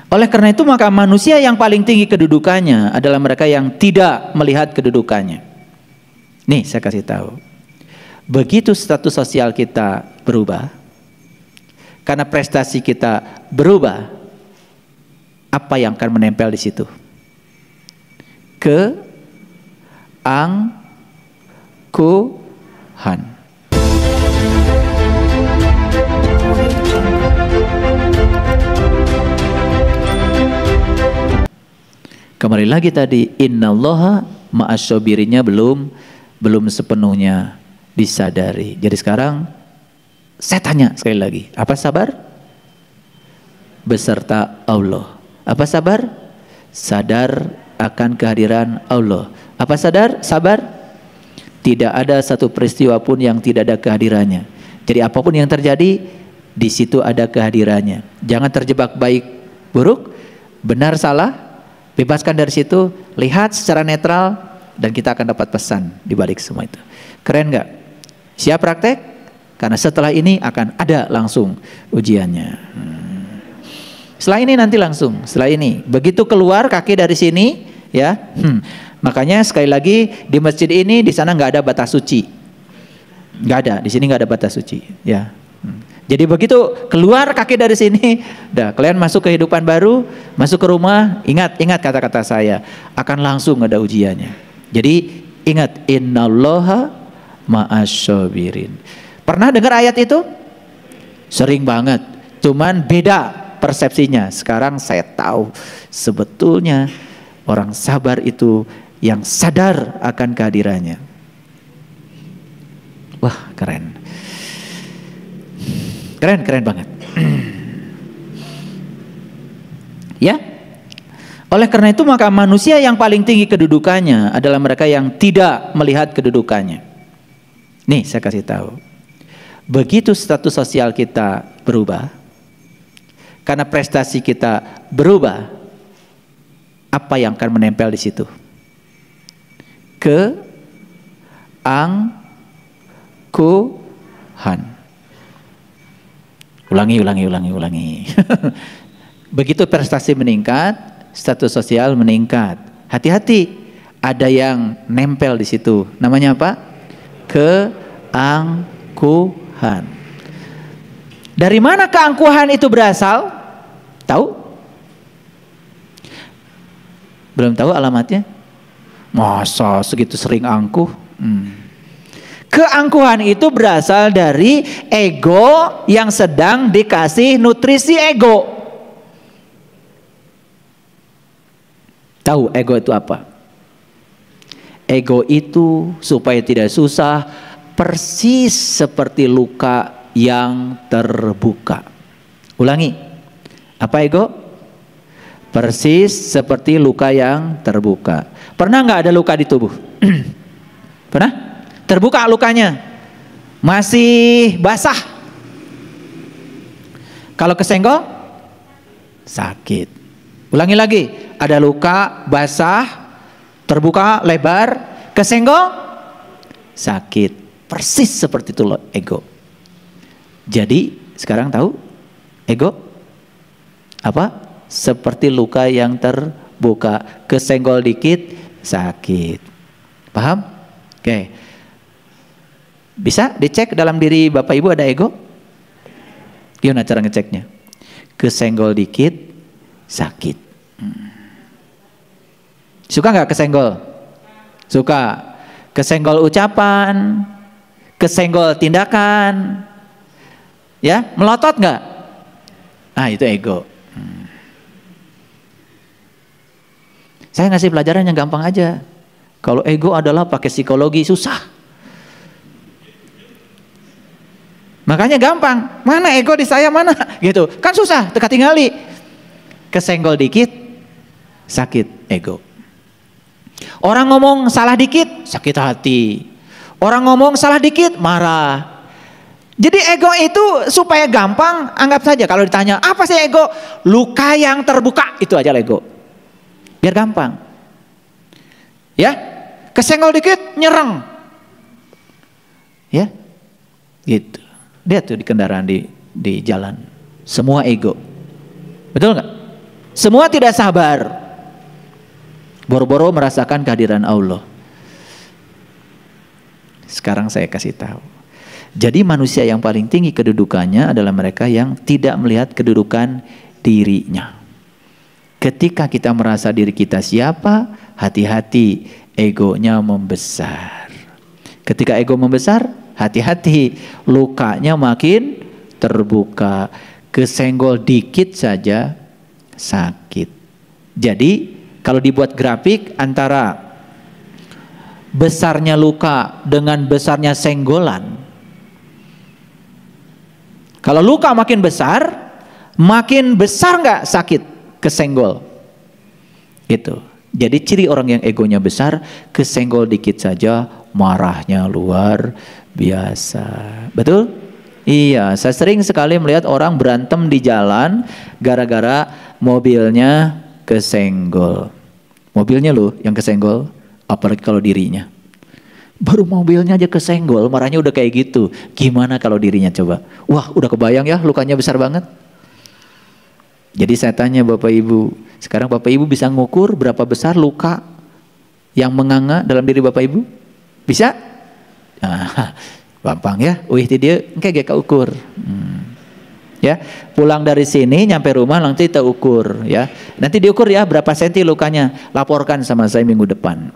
Oleh karena itu maka manusia yang paling tinggi kedudukannya adalah mereka yang tidak melihat kedudukannya. Nih saya kasih tahu. Begitu status sosial kita berubah, karena prestasi kita berubah, apa yang akan menempel di situ? Keangkuhan. Kembali lagi tadi, innallaha ma'asyobirinya belum sepenuhnya disadari. Jadi sekarang saya tanya sekali lagi, apa sabar? Beserta Allah. Apa sabar? Sadar akan kehadiran Allah. Apa sabar? Tidak ada satu peristiwa pun yang tidak ada kehadirannya. Jadi apapun yang terjadi, di situ ada kehadirannya. Jangan terjebak baik buruk, benar salah. Bebaskan dari situ, lihat secara netral, dan kita akan dapat pesan di balik semua itu. Keren nggak? Siap praktek? Karena setelah ini akan ada langsung ujiannya. Setelah ini nanti langsung, setelah ini. Begitu keluar kaki dari sini, ya. Makanya sekali lagi di masjid ini, di sana nggak ada batas suci. Nggak ada, di sini nggak ada batas suci, ya. Jadi begitu keluar kaki dari sini, dah kalian masuk kehidupan baru, masuk ke rumah, ingat kata-kata saya, akan langsung ada ujiannya. Jadi ingat, innallaha ma'asyabirin. Pernah dengar ayat itu? Sering banget, cuman beda persepsinya. Sekarang saya tahu sebetulnya orang sabar itu yang sadar akan kehadirannya. Wah, keren. Keren banget. Ya. Oleh karena itu maka manusia yang paling tinggi kedudukannya adalah mereka yang tidak melihat kedudukannya. Nih saya kasih tahu. Begitu status sosial kita berubah, karena prestasi kita berubah, apa yang akan menempel di situ? Keangkuhan. Ulangi. Begitu prestasi meningkat, status sosial meningkat. Hati-hati, ada yang nempel di situ. Namanya apa? Keangkuhan. Dari mana keangkuhan itu berasal? Tahu? Belum tahu alamatnya? Masa segitu sering angkuh? Keangkuhan itu berasal dari ego yang sedang dikasih nutrisi ego. Tahu ego itu apa? Ego itu supaya tidak susah, persis seperti luka yang terbuka. Ulangi. Apa ego? Persis seperti luka yang terbuka. Pernah nggak ada luka di tubuh? Pernah? Terbuka lukanya, masih basah. Kalau kesenggol, sakit. Ulangi lagi, ada luka basah, terbuka lebar, kesenggol, sakit. Persis seperti itu loh ego. Jadi sekarang tahu ego apa? Seperti luka yang terbuka, kesenggol dikit, sakit. Paham? Oke. Bisa dicek dalam diri Bapak Ibu ada ego? Gimana cara ngeceknya? Kesenggol dikit, sakit. Suka nggak kesenggol? Suka. Kesenggol ucapan, kesenggol tindakan, ya, melotot nggak? Ah, itu ego. Saya ngasih pelajaran yang gampang aja. Kalau ego adalah pakai psikologi susah. Makanya gampang, mana ego di saya mana, gitu. Kan susah, teka tinggali. Kesenggol dikit, sakit ego. Orang ngomong salah dikit, sakit hati. Orang ngomong salah dikit, marah. Jadi ego itu supaya gampang, anggap saja kalau ditanya, apa sih ego? Luka yang terbuka, itu aja ego. Biar gampang. Ya, kesenggol dikit, nyerang. Ya, gitu. Lihat tuh di kendaraan di jalan, semua ego, betul nggak? Semua tidak sabar. Boro-boro merasakan kehadiran Allah. Sekarang saya kasih tahu. Jadi manusia yang paling tinggi kedudukannya adalah mereka yang tidak melihat kedudukan dirinya. Ketika kita merasa diri kita siapa, hati-hati, egonya membesar. Ketika ego membesar, hati-hati, lukanya makin terbuka. Kesenggol dikit saja sakit. Jadi kalau dibuat grafik antara besarnya luka dengan besarnya senggolan, kalau luka makin besar nggak sakit kesenggol? Gitu. Jadi ciri orang yang egonya besar, kesenggol dikit saja marahnya luar biasa. Betul? Iya, saya sering sekali melihat orang berantem di jalan gara-gara mobilnya kesenggol. Mobilnya loh yang kesenggol, apalagi kalau dirinya. Baru mobilnya aja kesenggol, marahnya udah kayak gitu. Gimana kalau dirinya coba? Wah, udah kebayang ya lukanya besar banget. Jadi saya tanya Bapak Ibu, sekarang Bapak Ibu bisa ngukur berapa besar luka yang menganga dalam diri Bapak Ibu? Bisa? Nah, gampang ya. Wih, dia kayak ukur. Ya, pulang dari sini nyampe rumah nanti kita ukur ya. Nanti diukur ya berapa senti lukanya. Laporkan sama saya minggu depan.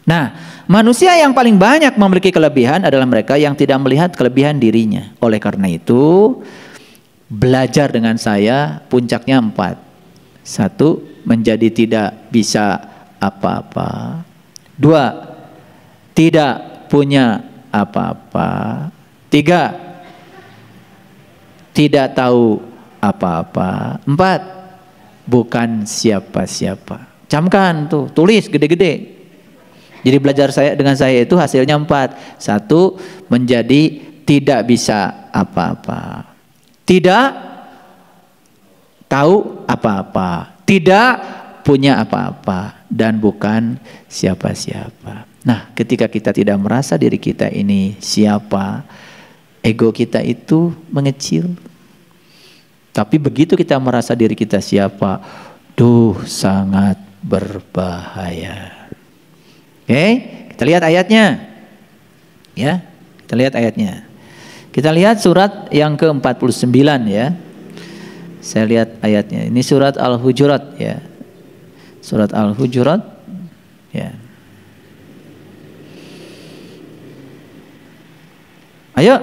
Nah, manusia yang paling banyak memiliki kelebihan adalah mereka yang tidak melihat kelebihan dirinya. Oleh karena itu, belajar dengan saya puncaknya 4. 1, menjadi tidak bisa apa-apa. 2, tidak punya apa-apa. 3, tidak tahu apa-apa. 4, bukan siapa-siapa. Camkan tuh, tulis gede-gede. Jadi belajar dengan saya itu hasilnya 4. 1, menjadi tidak bisa apa-apa. Tidak tahu apa-apa. Tidak punya apa-apa. Dan bukan siapa-siapa. Nah, ketika kita tidak merasa diri kita ini siapa, ego kita itu mengecil. Tapi begitu kita merasa diri kita siapa, sangat berbahaya. Oke, kita lihat ayatnya. Ya, kita lihat ayatnya. Kita lihat surat yang ke-49 ya. Saya lihat ayatnya. Ini surat Al-Hujurat ya. Surat Al-Hujurat ya. Ayo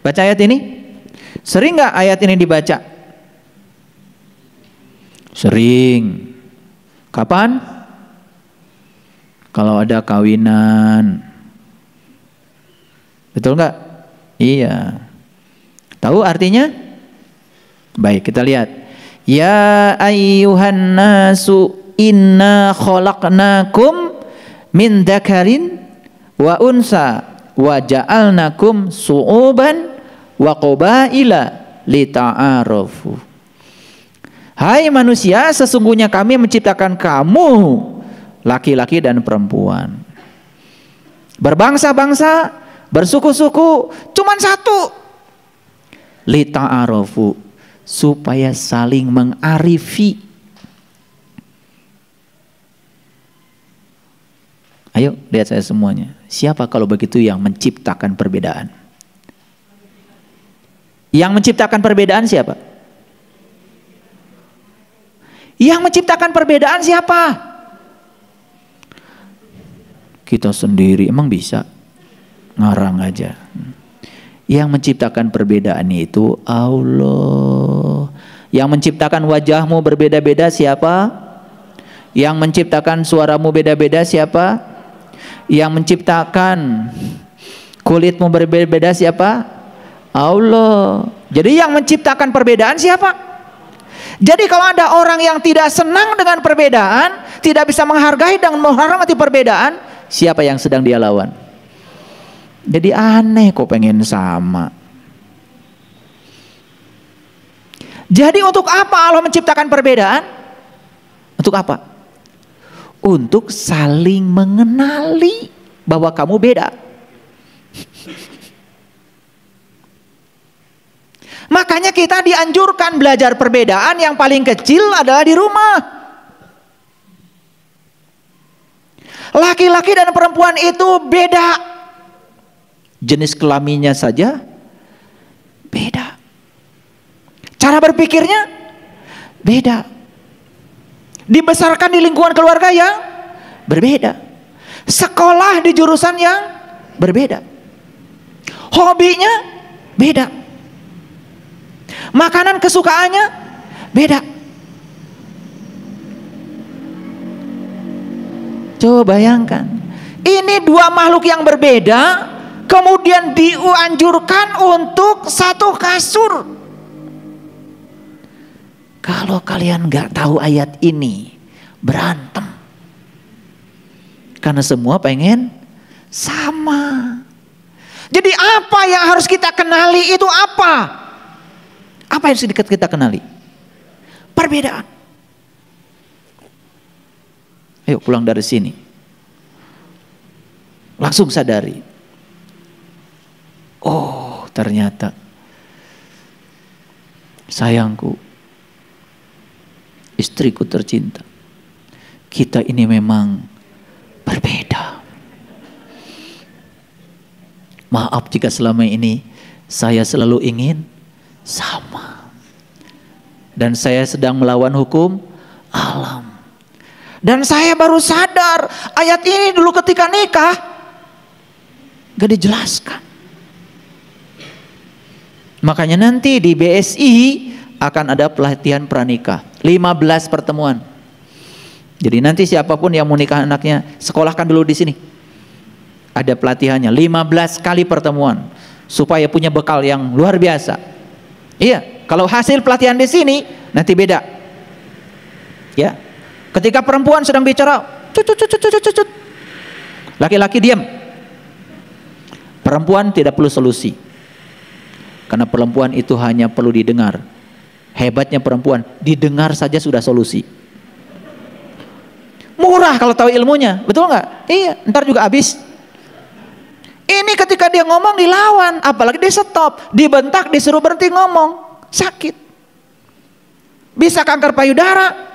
baca ayat ini. Sering nggak ayat ini dibaca? Sering. Kapan? Kalau ada kawinan. Betul nggak? Iya. Tahu artinya? Baik, kita lihat. Ya ayyuhan nasu inna khalaqnakum min dzakarin wa unsa wa ja'alnakum su'uban wa qabaila lita'arafu. Hai manusia, sesungguhnya kami menciptakan kamu laki-laki dan perempuan, berbangsa-bangsa, bersuku-suku, cuman satu, lita'arafu, supaya saling mengarifi. Ayo lihat saya semuanya. Siapa kalau begitu yang menciptakan perbedaan? Yang menciptakan perbedaan siapa? Yang menciptakan perbedaan siapa? Kita sendiri. Emang bisa? Ngarang aja. Yang menciptakan perbedaan itu Allah. Yang menciptakan wajahmu berbeda-beda siapa? Yang menciptakan suaramu beda-beda siapa? Yang menciptakan kulitmu berbeda-beda siapa? Allah. Jadi yang menciptakan perbedaan siapa? Jadi kalau ada orang yang tidak senang dengan perbedaan, tidak bisa menghargai dan menghormati perbedaan, siapa yang sedang dia lawan? Jadi aneh kok pengen sama. Jadi untuk apa Allah menciptakan perbedaan? Untuk apa? Untuk saling mengenali bahwa kamu beda. Makanya kita dianjurkan belajar perbedaan yang paling kecil adalah di rumah. Laki-laki dan perempuan itu beda. Jenis kelaminnya saja beda. Cara berpikirnya beda. Dibesarkan di lingkungan keluarga yang berbeda. Sekolah di jurusan yang berbeda. Hobinya beda. Makanan kesukaannya beda. Coba bayangkan, ini dua makhluk yang berbeda, kemudian dianjurkan untuk satu kasur. Kalau kalian nggak tahu ayat ini, berantem. Karena semua pengen sama. Jadi apa yang harus kita kenali itu apa? Apa yang sedikit kita kenali? Perbedaan. Ayo pulang dari sini. Langsung sadari. Oh, ternyata sayangku, istriku tercinta, kita ini memang berbeda. Maaf jika selama ini saya selalu ingin sama. Dan saya sedang melawan hukum alam. Dan saya baru sadar ayat ini dulu ketika nikah gak dijelaskan. Makanya nanti di BSI akan ada pelatihan pranikah 15 pertemuan. Jadi nanti siapapun yang mau nikah anaknya, sekolahkan dulu di sini. Ada pelatihannya 15 kali pertemuan supaya punya bekal yang luar biasa. Iya, kalau hasil pelatihan di sini nanti beda. Ya. Ketika perempuan sedang bicara, cut. Laki-laki diam. Perempuan tidak perlu solusi. Karena perempuan itu hanya perlu didengar. Hebatnya perempuan, didengar saja sudah solusi. Murah kalau tahu ilmunya, betul nggak? Iya, ntar juga habis. Ini ketika dia ngomong dilawan, apalagi dia stop, dibentak, disuruh berhenti ngomong, sakit. Bisa kanker payudara.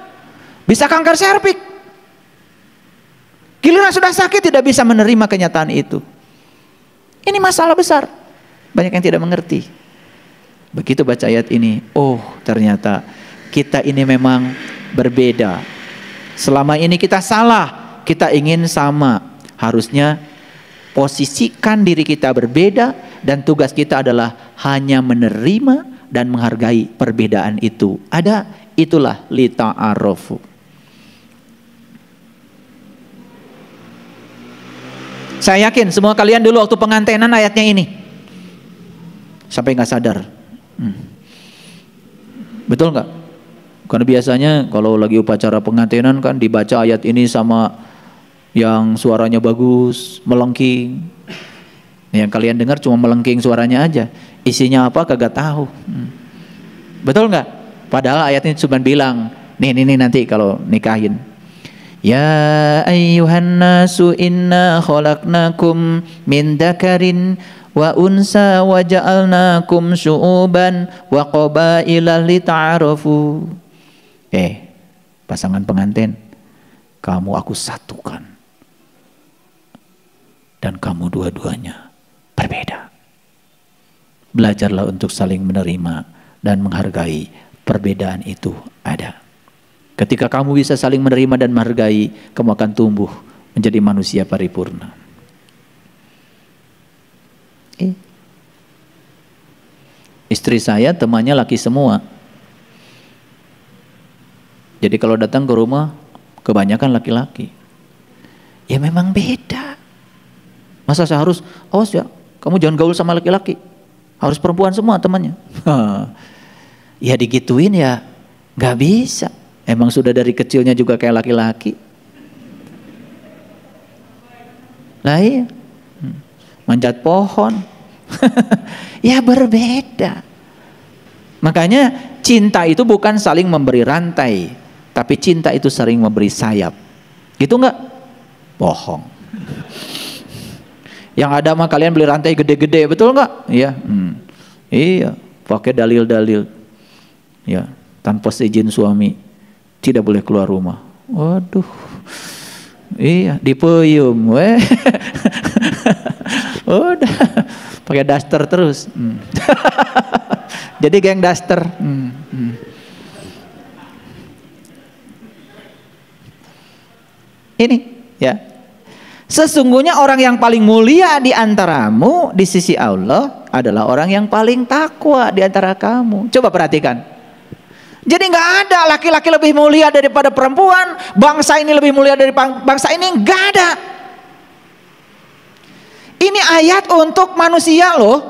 Bisa kanker serviks. Giliran sudah sakit tidak bisa menerima kenyataan itu. Ini masalah besar. Banyak yang tidak mengerti. Begitu baca ayat ini, oh ternyata kita ini memang berbeda. Selama ini kita salah, kita ingin sama. Harusnya posisikan diri kita berbeda dan tugas kita adalah hanya menerima dan menghargai perbedaan itu. Ada, itulah lita'arofu. Saya yakin semua kalian dulu waktu pengantenan ayatnya ini sampai nggak sadar. Betul nggak? Karena biasanya kalau lagi upacara pengantenan kan dibaca ayat ini sama yang suaranya bagus, melengking. Yang kalian dengar cuma melengking suaranya aja. Isinya apa kagak tahu. Betul nggak? Padahal ayat ini cuma bilang, nih nanti kalau nikahin. Ya ayyuhan nasu inna khalaqnakum min dzakarin wa unsa wa ja'alnakum syu'uban wa qabaila lita'arafu. Pasangan pengantin, kamu aku satukan. Dan kamu dua-duanya berbeda. Belajarlah untuk saling menerima dan menghargai perbedaan itu ada. Ketika kamu bisa saling menerima dan menghargai, kamu akan tumbuh menjadi manusia paripurna. Istri saya temannya laki semua. Jadi kalau datang ke rumah, kebanyakan laki-laki. Ya memang beda. Masa saya harus, awas ya, kamu jangan gaul sama laki-laki. Harus perempuan semua temannya. Ya digituin ya, gak bisa. Emang sudah dari kecilnya juga kayak laki-laki. Lah iya. Manjat pohon. Ya berbeda. Makanya cinta itu bukan saling memberi rantai, tapi cinta itu sering memberi sayap. Gitu enggak? Bohong. Yang ada mah kalian beli rantai gede-gede, betul enggak? Iya. Iya. pakai dalil-dalil, ya, tanpa izin suami tidak boleh keluar rumah. Waduh, iya, dipuyum, udah pakai daster terus. Jadi geng daster. Ini, ya. Sesungguhnya orang yang paling mulia di antaramu di sisi Allah adalah orang yang paling takwa di antara kamu. Coba perhatikan. Jadi nggak ada laki-laki lebih mulia daripada perempuan, bangsa ini lebih mulia dari bangsa ini, nggak ada. Ini ayat untuk manusia loh.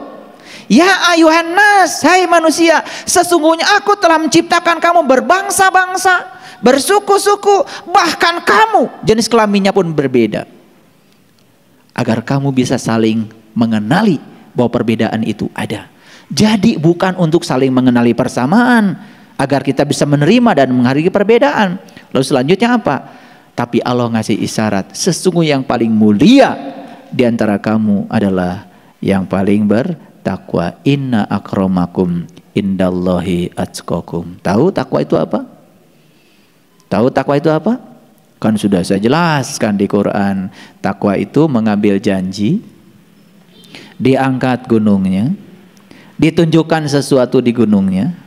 Ya ayuhan nas, hai manusia, sesungguhnya aku telah menciptakan kamu berbangsa-bangsa, bersuku-suku, bahkan kamu jenis kelaminnya pun berbeda. Agar kamu bisa saling mengenali bahwa perbedaan itu ada. Jadi bukan untuk saling mengenali persamaan, agar kita bisa menerima dan menghargai perbedaan. Lalu selanjutnya apa? Tapi Allah ngasih isyarat, sesungguhnya yang paling mulia di antara kamu adalah yang paling bertakwa. Inna akramakum indallahi atqakum. Tahu takwa itu apa? Tahu takwa itu apa? Kan sudah saya jelaskan di Quran. Takwa itu mengambil janji, diangkat gunungnya, ditunjukkan sesuatu di gunungnya,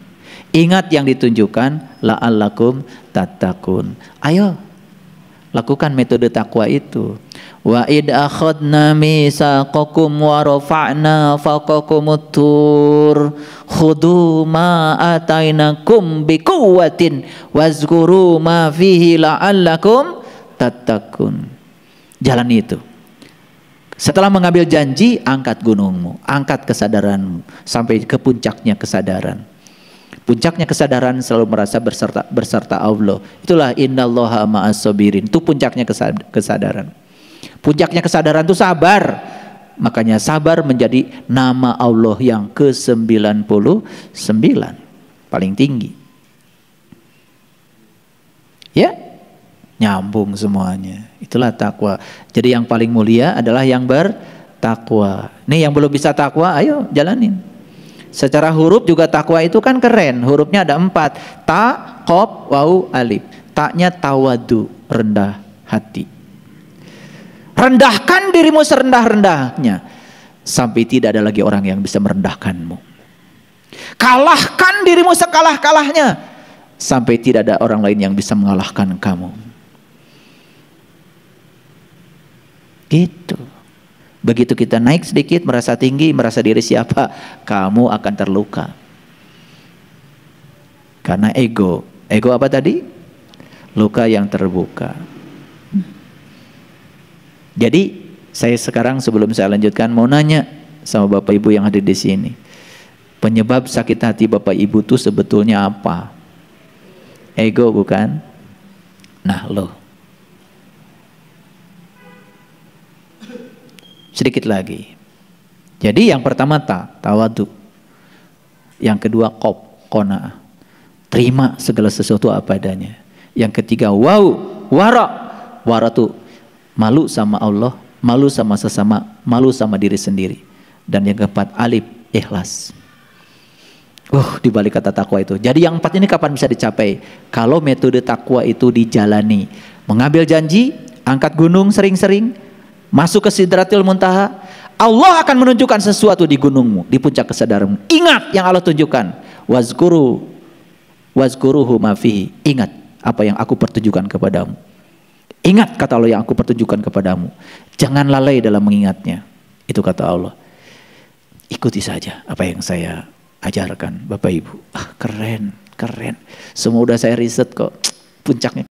ingat yang ditunjukkan, la'allakum tattaqun. Ayo lakukan metode takwa itu. Wa id akhadna mitsaqakum wa rafa'na fawqakumut tur khudhu ma atainakum biquwwatin wazkuru ma fihi la'allakum tattaqun. Jalan itu. Setelah mengambil janji, angkat gunungmu, angkat kesadaranmu sampai ke puncaknya kesadaran. Puncaknya kesadaran selalu merasa berserta Allah. Itulah innallaha ma'as sabirin. Itu puncaknya kesadaran. Puncaknya kesadaran itu sabar. Makanya sabar menjadi nama Allah yang ke-99, paling tinggi. Ya, nyambung semuanya. Itulah takwa. Jadi yang paling mulia adalah yang bertakwa. Nih yang belum bisa takwa, ayo jalanin. Secara huruf juga takwa itu kan keren. Hurufnya ada 4. Ta, qaf, waw, alif. Taknya tawadu, rendah hati. Rendahkan dirimu serendah-rendahnya sampai tidak ada lagi orang yang bisa merendahkanmu. Kalahkan dirimu sekalah-kalahnya sampai tidak ada orang lain yang bisa mengalahkan kamu. Gitu. Begitu kita naik sedikit, merasa tinggi, merasa diri siapa, kamu akan terluka. Karena ego. Ego apa tadi? Luka yang terbuka. Jadi saya sekarang sebelum saya lanjutkan mau nanya sama Bapak Ibu yang hadir di sini. Penyebab sakit hati Bapak Ibu itu sebetulnya apa? Ego bukan? Nah loh. Sedikit lagi. Jadi yang pertama tawadu. Yang kedua qanaah. Terima segala sesuatu apa adanya. Yang ketiga wara. Wara tuh malu sama Allah, malu sama sesama, malu sama diri sendiri. Dan yang keempat alif, ikhlas. Di balik kata takwa itu. Jadi yang 4 ini kapan bisa dicapai? Kalau metode takwa itu dijalani. Mengambil janji, angkat gunung sering-sering, masuk ke Sidratil Muntaha. Allah akan menunjukkan sesuatu di gunungmu, di puncak kesadaranmu. Ingat yang Allah tunjukkan. Wazkuruhu ma fihi. Ingat apa yang aku pertunjukkan kepadamu. Ingat kata Allah yang aku pertunjukkan kepadamu. Jangan lalai dalam mengingatnya. Itu kata Allah. Ikuti saja apa yang saya ajarkan Bapak Ibu. Keren. Semua udah saya riset kok. Puncaknya